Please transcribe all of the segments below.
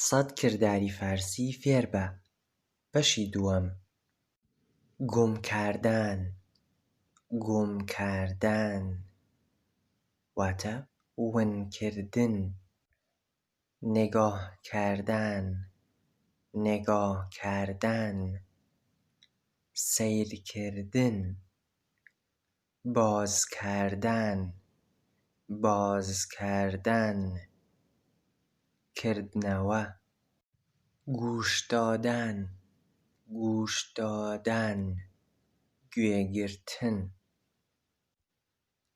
سەد کرداری فارسی فێر بە. بەشی دووەم. گوومکاردان. گوومکاردان واتە ونکردن. نگاه کردن. نگاه کردن. سیر کردن. باز کردن. باز کردن. کردنەوە. گوش دادن. گوش دادن. گوێگرتن.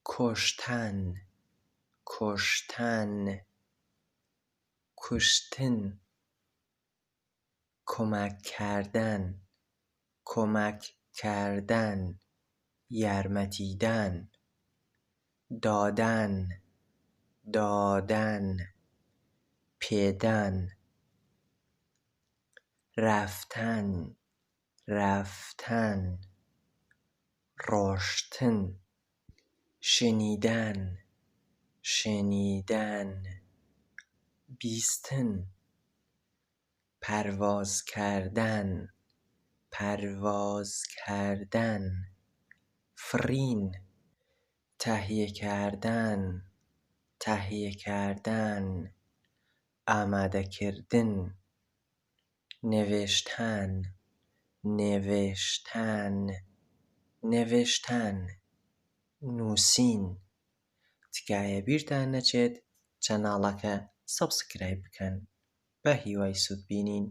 کوشتن. کوشتن. کوشتن. کمک کردن. کمک کردن. یارمەتیدان. دادن. دادن. پێدان. رفتن. رفتن. ڕۆشتن. شنیدن. شنیدن. بیستن. پرواز کردن. پرواز کردن. فرین. تهیه کردن. تهیه کردن. ئامادە کردن. نوێشتن. نوێشتن. نوێشتن. نووسین. تکایە بیرتان نەچێت چەناڵەکە سەبسکرایب بکەن. بە هیوای سوودبینین.